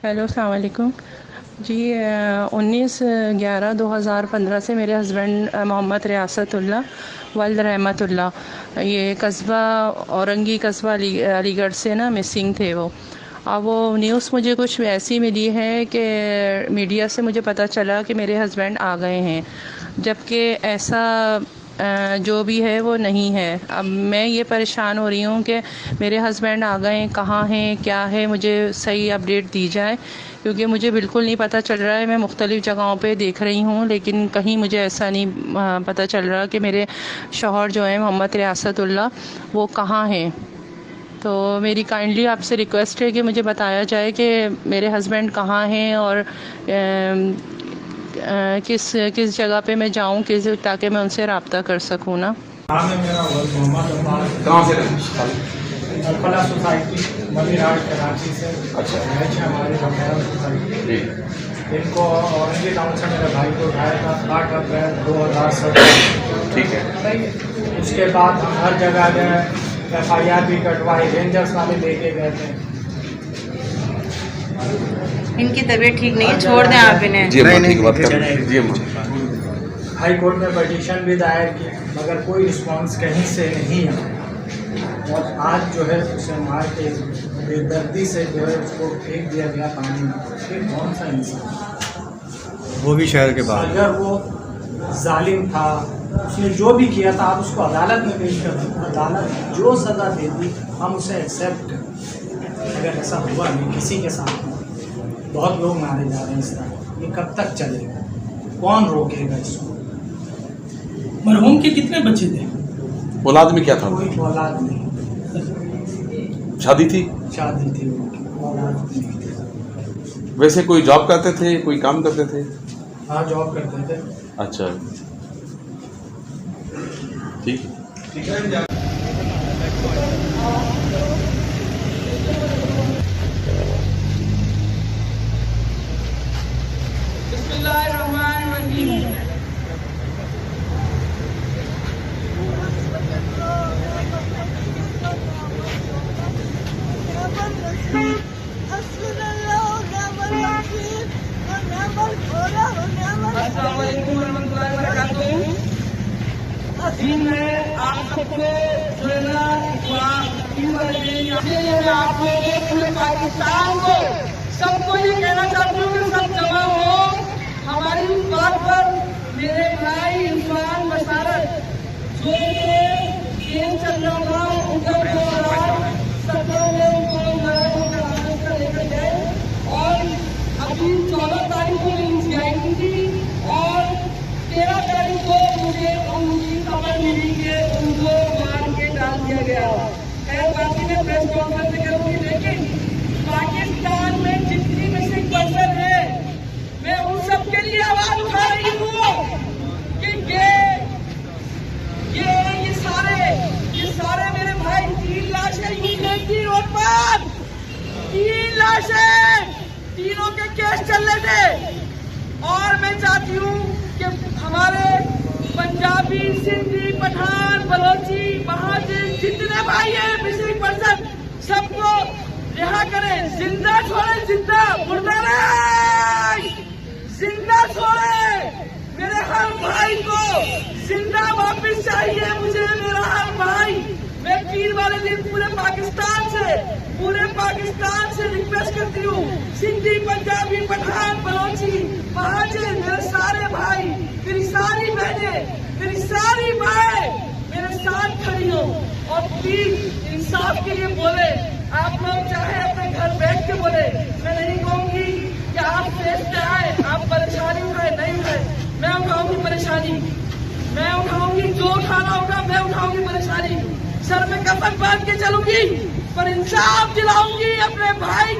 Hello, अस्सलाम वालेकुम जी। 19/11/2015 से मेरे हस्बैंड मोहम्मद रियासतुल्लाह वल्द रहमतुल्लाह ये कस्बा औरंगी कस्बा अलीगढ़ से ना मिसिंग थे वो। अब वो न्यूज़ मुझे कुछ ऐसी मिली है कि मीडिया से मुझे पता चला कि मेरे हस्बैंड आ गए हैं, जबकि ऐसा जो भी है वो नहीं है। अब मैं ये परेशान हो रही हूँ कि मेरे हस्बैंड आ गए हैं, कहाँ हैं, क्या है, मुझे सही अपडेट दी जाए, क्योंकि मुझे बिल्कुल नहीं पता चल रहा है। मैं मुख्तलिफ़ जगहों पे देख रही हूँ, लेकिन कहीं मुझे ऐसा नहीं पता चल रहा कि मेरे शौहर जो हैं मोहम्मद रियासतुल्लाह वो कहाँ हैं। तो मेरी काइंडली आपसे रिक्वेस्ट है कि मुझे बताया जाए कि मेरे हस्बैंड कहाँ हैं और किस किस जगह पे मैं जाऊँ, ताकि मैं उनसे रब्ता कर सकूँ ना। नाम है मेरा मोहम्मद अब्बास। कहाँ से रहते? अलफला सोसाइटी मनीराज कराची से। अच्छा। मैच है हमारी बंगाल सोसाइटी। जी। इनको औरंगी टाउन से मेरे भाई को उठाया था 8 अप्रैल 2017। ठीक है। उसके बाद हम हर जगह गए, FIR भी कटवाई, रेंजर्स वाले लेके गए थे। इनकी तबीयत ठीक नहीं है, छोड़ दें आप इन्हें। जी अम्मा, ठीक बात कर। जी अम्मा। हाई कोर्ट में पटिशन भी दायर की, मगर कोई रिस्पांस कहीं से नहीं आया। और आज जो है उसे मार के बेदर्दी से जो है उसको फेंक दिया गया पानी में। फिर कौन सा इंसान, वो भी शहर के बाहर। अगर वो जालिम था, उसने जो भी किया था, आप उसको अदालत में पेश कर दो, अदालत जो सज़ा देती हम उसे एक्सेप्ट करें। अगर ऐसा हुआ नहीं किसी के साथ, बहुत लोग मारे जा रहे हैं इस तरह, ये कब तक चलेगा? कौन रोकेगा इसको? मरहूम के कितने बच्चे थे? औलाद में क्या था? कोई औलाद नहीं, शादी थी? शादी थी उनकी, औलाद नहीं थी। वैसे कोई जॉब करते थे, कोई काम करते थे? हाँ, जॉब करते थे। अच्छा, ठीक है। दिन में आप सबको जो है ना आप लोग पूरे पाकिस्तान को सबको ये कहना चाहती हूँ कि सब जमा हो हमारी बात पर। मेरे भाई इरफान बसारत जो गेम चल रहा था उनका परिवार 17 में उनको लेकर गए और अभी 14 तारीख को रिलीज आई थी और 13 तारीख को मुझे उनकी खबर मिली कि उनको मार के डाल दिया गया। खैर बाकी में प्रेस कॉन्फ्रेंस में करूंगी, लेकिन पाकिस्तान में जितनी मिसिंग पर्सन है मैं उन सब के लिए आवाज उठा रही हूँ कि ये सारे मेरे भाई 3 लाशें यूक्रेन की रोड पर, 3 लाशें, तीनों के केस चल रहे थे। और मैं चाहती हूँ कि हमारे पंजाबी, सिंधी, पठान, बलोची, महाजिन जितने भाई हैं मिसिंग पर्सन सबको रिहा करें। जिंदा छोड़े, जिंदा, मुर्दा नहीं, जिंदा छोड़े। मेरे हर भाई को जिंदा वापस चाहिए मुझे, मेरा हर भाई। मैं पीर वाले दिन पूरे पाकिस्तान से रिक्वेस्ट करती हूँ, सिंधी, पंजाबी, पठान, बलोची, महाजिन, मेरे सारे भाई, मेरी सारी बहनें, मेरी सारी माएँ मेरे साथ खड़ी हो और प्लीज इंसाफ के लिए बोले। आप लोग चाहे अपने घर बैठ के बोले, मैं नहीं कहूंगी कि आप फेस पे आए, आप परेशानी उठाए, नहीं उठाए, मैं उठाऊंगी परेशानी, मैं उठाऊंगी, जो उठाना होगा मैं उठाऊंगी परेशानी, सर में कफन बांध के चलूंगी, पर इंसाफ दिलाऊंगी अपने भाई।